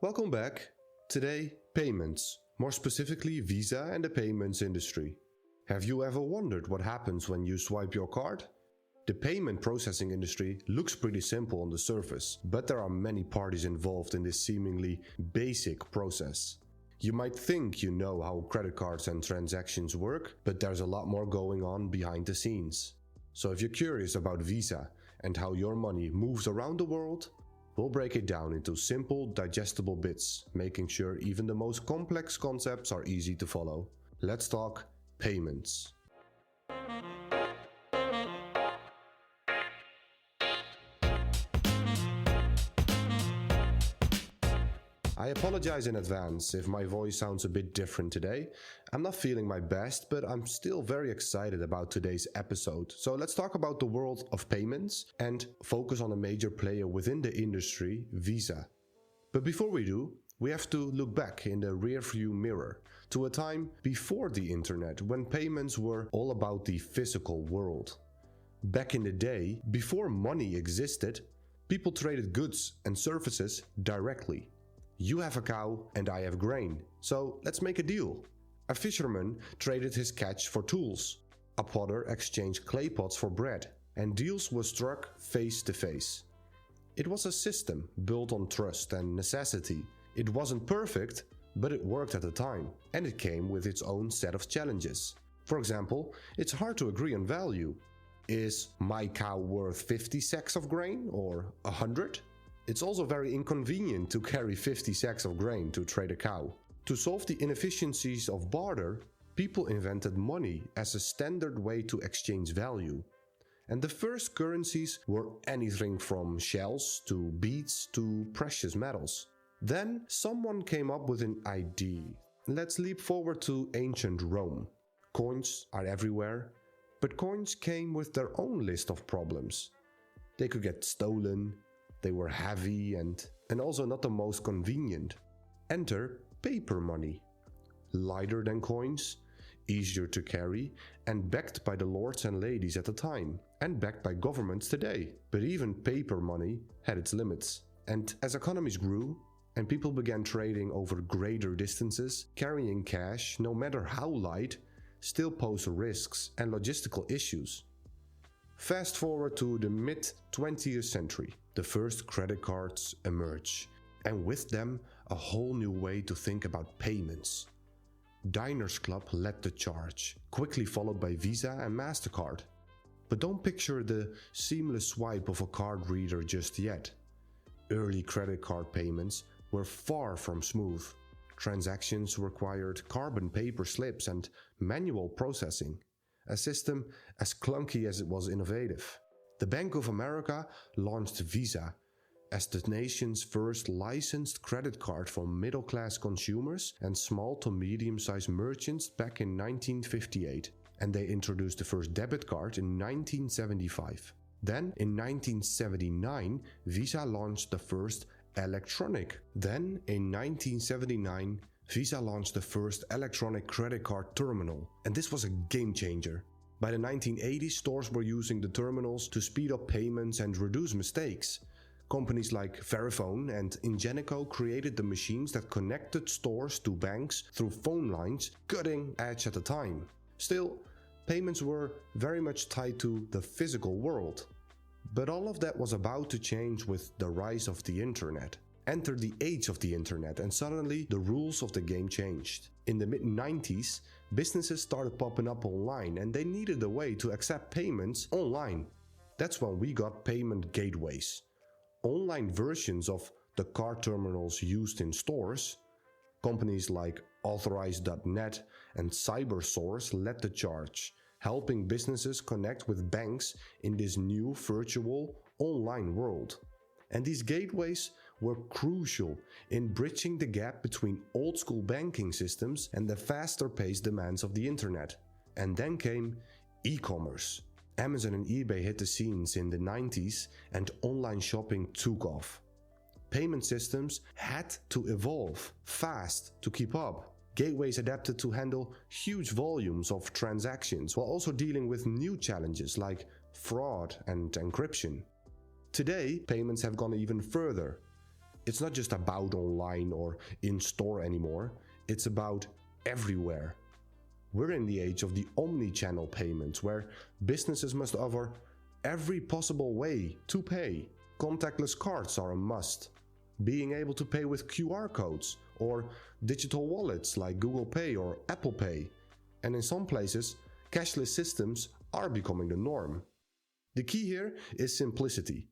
Welcome back. Today, payments, more specifically Visa and the payments industry. Have you ever wondered what happens when you swipe your card? The payment processing industry looks pretty simple on the surface, but there are many parties involved in this seemingly basic process. You might think you know how credit cards and transactions work, but there's a lot more going on behind the scenes. So if you're curious about Visa and how your money moves around the world, we'll break it down into simple, digestible bits, making sure even the most complex concepts are easy to follow. Let's talk payments. I apologize in advance if my voice sounds a bit different today. I'm not feeling my best, but I'm still very excited about today's episode. So let's talk about the world of payments and focus on a major player within the industry, Visa. But before we do, we have to look back in the rearview mirror to a time before the internet when payments were all about the physical world. Back in the day, before money existed, people traded goods and services directly. You have a cow and I have grain, so let's make a deal. A fisherman traded his catch for tools. A potter exchanged clay pots for bread, and deals were struck face to face. It was a system built on trust and necessity. It wasn't perfect, but it worked at the time, and it came with its own set of challenges. For example, it's hard to agree on value. Is my cow worth 50 sacks of grain or 100? It's also very inconvenient to carry 50 sacks of grain to trade a cow. To solve the inefficiencies of barter, people invented money as a standard way to exchange value. And the first currencies were anything from shells to beads to precious metals. Then someone came up with an idea. Let's leap forward to ancient Rome. Coins are everywhere, but coins came with their own list of problems. They could get stolen. They were heavy and also not the most convenient. Enter paper money. Lighter than coins, easier to carry, and backed by the lords and ladies at the time, and backed by governments today. But even paper money had its limits. And as economies grew, and people began trading over greater distances, carrying cash, no matter how light, still posed risks and logistical issues. Fast forward to the mid-20th century, the first credit cards emerge, and with them a whole new way to think about payments. Diners Club led the charge, quickly followed by Visa and MasterCard. But don't picture the seamless swipe of a card reader just yet. Early credit card payments were far from smooth. Transactions required carbon paper slips and manual processing. A system as clunky as it was innovative. The Bank of America launched Visa as the nation's first licensed credit card for middle-class consumers and small to medium-sized merchants back in 1958, and they introduced the first debit card in 1975. Then, in 1979, Visa launched the first electronic. Visa launched the first electronic credit card terminal, and this was a game changer. By the 1980s, stores were using the terminals to speed up payments and reduce mistakes. Companies like Verifone and Ingenico created the machines that connected stores to banks through phone lines, cutting edge at the time. Still, payments were very much tied to the physical world. But all of that was about to change with the rise of the internet. Enter the age of the internet, and suddenly the rules of the game changed. In the mid-90s, businesses started popping up online and they needed a way to accept payments online. That's when we got payment gateways. Online versions of the card terminals used in stores. Companies like Authorize.net and CyberSource led the charge, helping businesses connect with banks in this new virtual online world. And these gateways were crucial in bridging the gap between old-school banking systems and the faster-paced demands of the internet. And then came e-commerce. Amazon and eBay hit the scenes in the 90s and online shopping took off. Payment systems had to evolve fast to keep up. Gateways adapted to handle huge volumes of transactions while also dealing with new challenges like fraud and encryption. Today, payments have gone even further. It's not just about online or in-store anymore, it's about everywhere. We're in the age of the omni-channel payments, where businesses must offer every possible way to pay. Contactless cards are a must. Being able to pay with QR codes or digital wallets like Google Pay or Apple Pay. And in some places, cashless systems are becoming the norm. The key here is simplicity.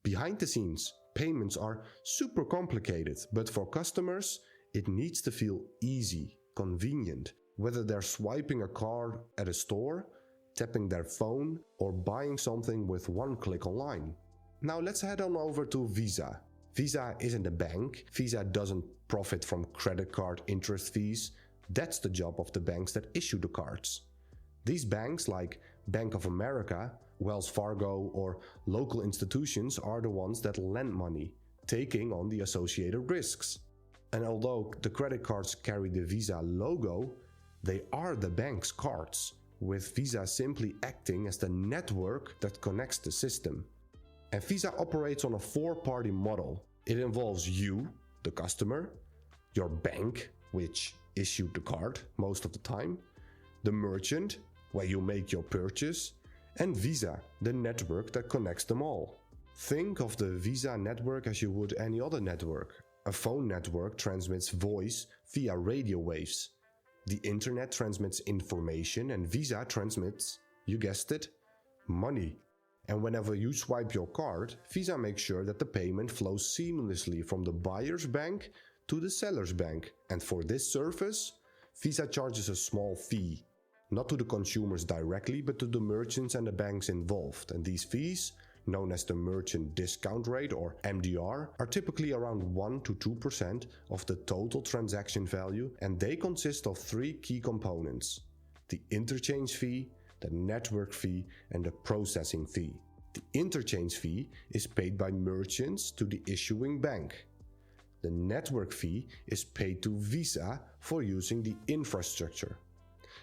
Behind the scenes, payments are super complicated, but for customers, it needs to feel easy, convenient, whether they're swiping a card at a store, tapping their phone, or buying something with one click online. Now let's head on over to Visa. Visa isn't a bank. Visa doesn't profit from credit card interest fees. That's the job of the banks that issue the cards. These banks, like Bank of America, Wells Fargo, or local institutions, are the ones that lend money, taking on the associated risks. And although the credit cards carry the Visa logo, they are the bank's cards, with Visa simply acting as the network that connects the system. And Visa operates on a four-party model. It involves you, the customer, your bank, which issued the card most of the time, the merchant, where you make your purchase, and Visa, the network that connects them all. Think of the Visa network as you would any other network. A phone network transmits voice via radio waves. The internet transmits information, and Visa transmits, you guessed it, money. And whenever you swipe your card, Visa makes sure that the payment flows seamlessly from the buyer's bank to the seller's bank. And for this service, Visa charges a small fee, not to the consumers directly, but to the merchants and the banks involved. And these fees, known as the merchant discount rate or MDR, are typically around 1 to 2% of the total transaction value, and they consist of three key components: the interchange fee, the network fee, and the processing fee. The interchange fee is paid by merchants to the issuing bank. The network fee is paid to Visa for using the infrastructure.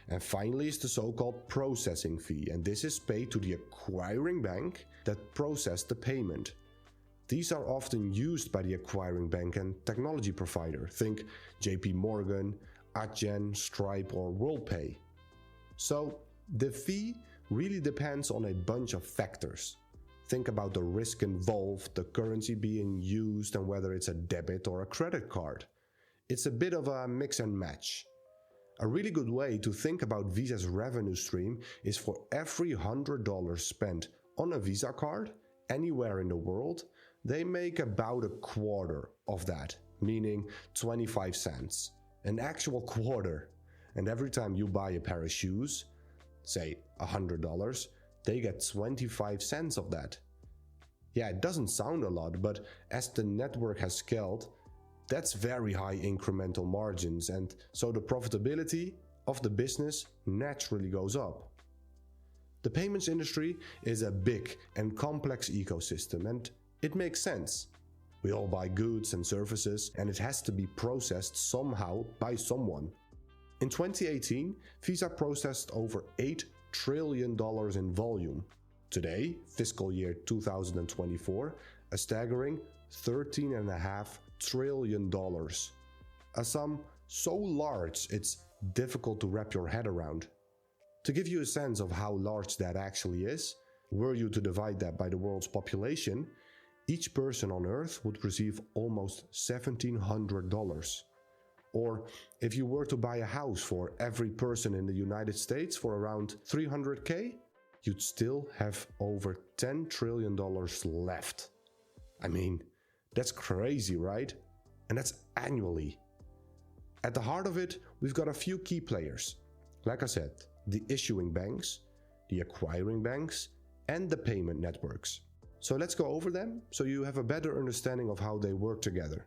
And finally is the so-called processing fee, and this is paid to the acquiring bank that processed the payment. These are often used by the acquiring bank and technology provider. Think JP Morgan, Adyen, Stripe, or WorldPay. So the fee really depends on a bunch of factors. Think about the risk involved, the currency being used, and whether it's a debit or a credit card. It's a bit of a mix and match. A really good way to think about Visa's revenue stream is for every $100 spent on a Visa card anywhere in the world, they make about a quarter of that, meaning 25 cents. An actual quarter. And every time you buy a pair of shoes, say $100, they get 25 cents of that. Yeah, it doesn't sound a lot, but as the network has scaled, that's very high incremental margins, and so the profitability of the business naturally goes up. The payments industry is a big and complex ecosystem, and it makes sense. We all buy goods and services, and it has to be processed somehow by someone. In 2018, Visa processed over $8 trillion in volume. Today, fiscal year 2024, a staggering $13.5 trillion. A sum so large it's difficult to wrap your head around. To give you a sense of how large that actually is, were you to divide that by the world's population, each person on Earth would receive almost $1,700. Or if you were to buy a house for every person in the United States for around $300K, you'd still have over $10 trillion left. I mean, that's crazy, right? And that's annually. At the heart of it, we've got a few key players. Like I said, the issuing banks, the acquiring banks, and the payment networks. So let's go over them so you have a better understanding of how they work together.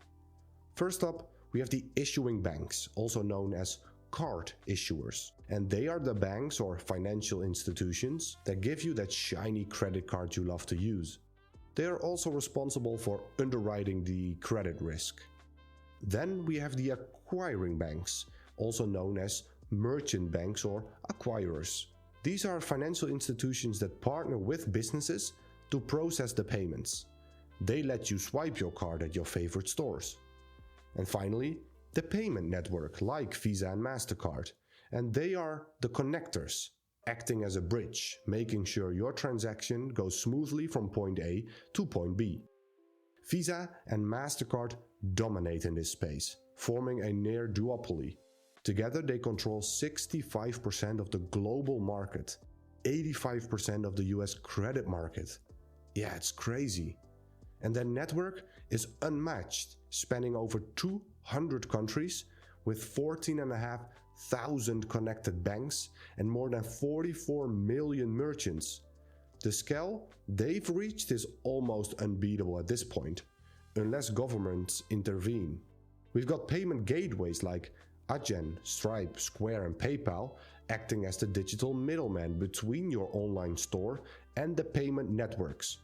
First up, we have the issuing banks, also known as card issuers. And they are the banks or financial institutions that give you that shiny credit card you love to use. They are also responsible for underwriting the credit risk. Then we have the acquiring banks, also known as merchant banks or acquirers. These are financial institutions that partner with businesses to process the payments. They let you swipe your card at your favorite stores. And finally, the payment network like Visa and MasterCard. And they are the connectors, acting as a bridge, making sure your transaction goes smoothly from point A to point B. Visa and MasterCard dominate in this space, forming a near duopoly. Together they control 65% of the global market, 85% of the US credit market. Yeah, it's crazy. And their network is unmatched, spanning over 200 countries with 14,500 connected banks and more than 44 million merchants. The scale they've reached is almost unbeatable at this point, unless governments intervene. We've got payment gateways like Adyen, Stripe, Square and PayPal acting as the digital middleman between your online store and the payment networks.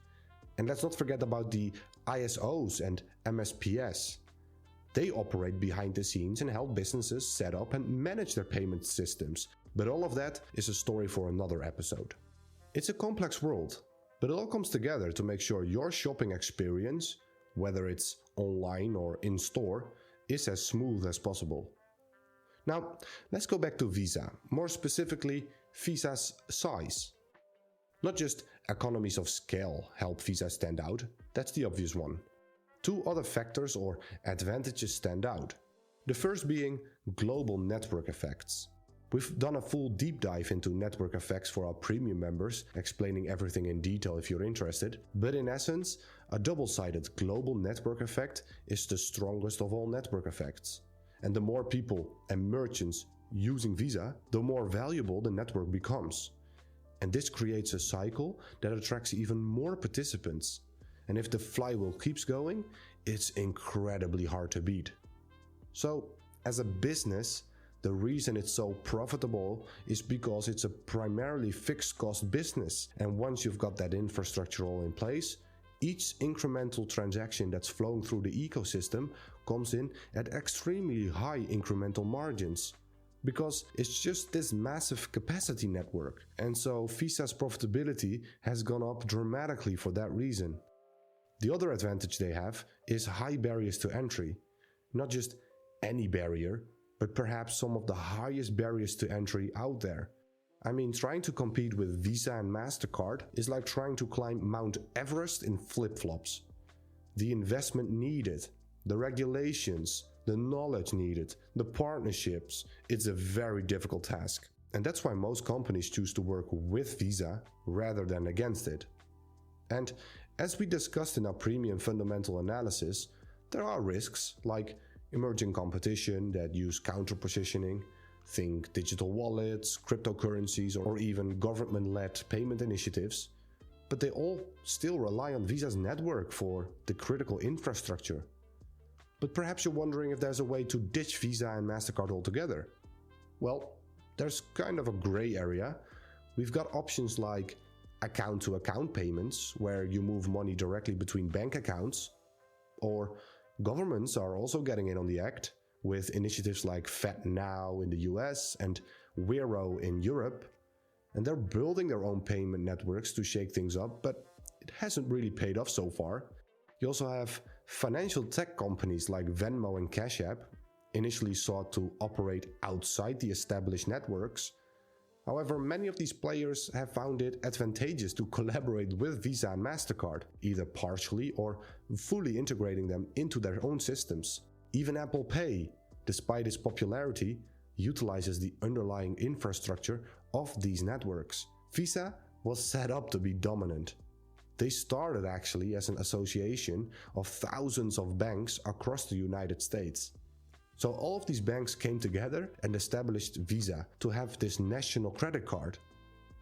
And let's not forget about the ISOs and MSPs. They operate behind the scenes and help businesses set up and manage their payment systems. But all of that is a story for another episode. It's a complex world, but it all comes together to make sure your shopping experience, whether it's online or in store, is as smooth as possible. Now, let's go back to Visa, more specifically Visa's size. Not just economies of scale help Visa stand out, that's the obvious one. Two other factors or advantages stand out. The first being global network effects. We've done a full deep dive into network effects for our premium members, explaining everything in detail if you're interested. But in essence, a double-sided global network effect is the strongest of all network effects. And the more people and merchants using Visa, the more valuable the network becomes. And this creates a cycle that attracts even more participants. And if the flywheel keeps going, it's incredibly hard to beat. So, as a business, the reason it's so profitable is because it's a primarily fixed cost business. And once you've got that infrastructure all in place, each incremental transaction that's flowing through the ecosystem comes in at extremely high incremental margins. Because it's just this massive capacity network. And so Visa's profitability has gone up dramatically for that reason. The other advantage they have is high barriers to entry. Not just any barrier, but perhaps some of the highest barriers to entry out there. I mean, trying to compete with Visa and MasterCard is like trying to climb Mount Everest in flip-flops. The investment needed, the regulations, the knowledge needed, the partnerships, it's a very difficult task. And that's why most companies choose to work with Visa rather than against it. And as we discussed in our premium fundamental analysis, there are risks like emerging competition that use counter-positioning, think digital wallets, cryptocurrencies, or even government-led payment initiatives, but they all still rely on Visa's network for the critical infrastructure. But perhaps you're wondering if there's a way to ditch Visa and MasterCard altogether. Well, there's kind of a gray area. We've got options like account-to-account payments, where you move money directly between bank accounts, or governments are also getting in on the act with initiatives like FedNow in the US and Wero in Europe, and they're building their own payment networks to shake things up, but it hasn't really paid off so far. You also have financial tech companies like Venmo and Cash App, initially sought to operate outside the established networks. However, many of these players have found it advantageous to collaborate with Visa and MasterCard, either partially or fully integrating them into their own systems. Even Apple Pay, despite its popularity, utilizes the underlying infrastructure of these networks. Visa was set up to be dominant. They started actually as an association of thousands of banks across the United States. So all of these banks came together and established Visa to have this national credit card.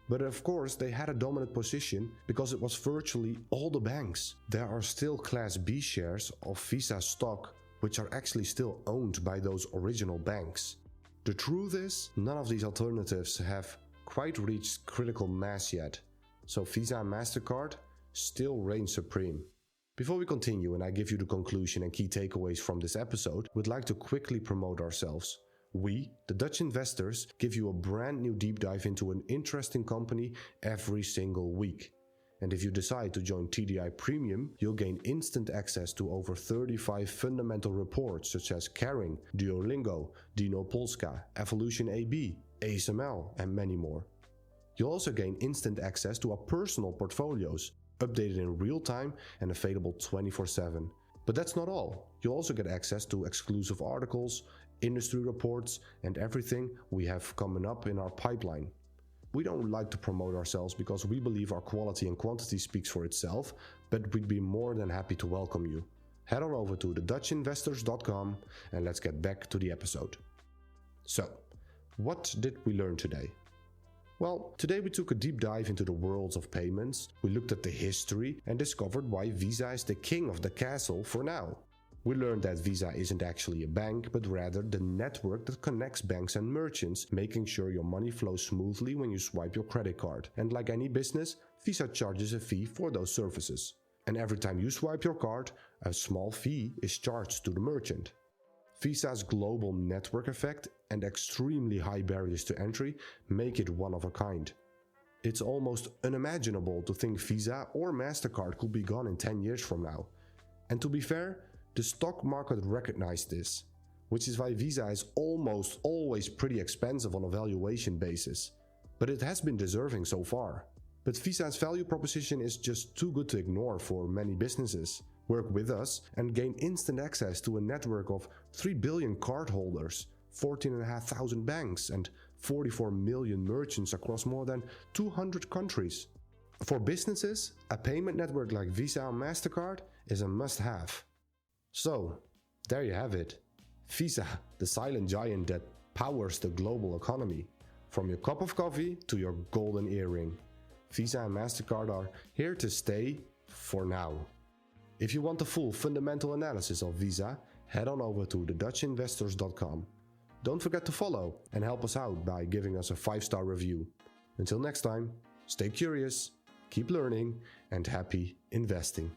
But of course they had a dominant position because it was virtually all the banks. There are still Class B shares of Visa stock which are actually still owned by those original banks. The truth is, none of these alternatives have quite reached critical mass yet. So Visa and MasterCard still reign supreme. Before we continue and I give you the conclusion and key takeaways from this episode, we'd like to quickly promote ourselves. We, the Dutch investors, give you a brand new deep dive into an interesting company every single week. And if you decide to join TDI Premium, you'll gain instant access to over 35 fundamental reports such as Caring, Duolingo, Dino Polska, Evolution AB, ASML, and many more. You'll also gain instant access to our personal portfolios, updated in real time and available 24/7. But that's not all. You'll also get access to exclusive articles, industry reports, and everything we have coming up in our pipeline. We don't like to promote ourselves because we believe our quality and quantity speaks for itself, but we'd be more than happy to welcome you. Head on over to thedutchinvestors.com and let's get back to the episode. So, what did we learn today? Well, today we took a deep dive into the worlds of payments, we looked at the history and discovered why Visa is the king of the castle for now. We learned that Visa isn't actually a bank, but rather the network that connects banks and merchants, making sure your money flows smoothly when you swipe your credit card. And like any business, Visa charges a fee for those services. And every time you swipe your card, a small fee is charged to the merchant. Visa's global network effect and extremely high barriers to entry make it one of a kind. It's almost unimaginable to think Visa or MasterCard could be gone in 10 years from now. And to be fair, the stock market recognized this, which is why Visa is almost always pretty expensive on a valuation basis. But it has been deserving so far. But Visa's value proposition is just too good to ignore for many businesses. Work with us and gain instant access to a network of 3 billion cardholders, 14,500 banks, and 44 million merchants across more than 200 countries. For businesses, a payment network like Visa or MasterCard is a must-have. So, there you have it. Visa, the silent giant that powers the global economy. From your cup of coffee to your golden earring. Visa and MasterCard are here to stay for now. If you want the full fundamental analysis of Visa, head on over to thedutchinvestors.com. Don't forget to follow and help us out by giving us a 5-star review. Until next time, stay curious, keep learning, and happy investing.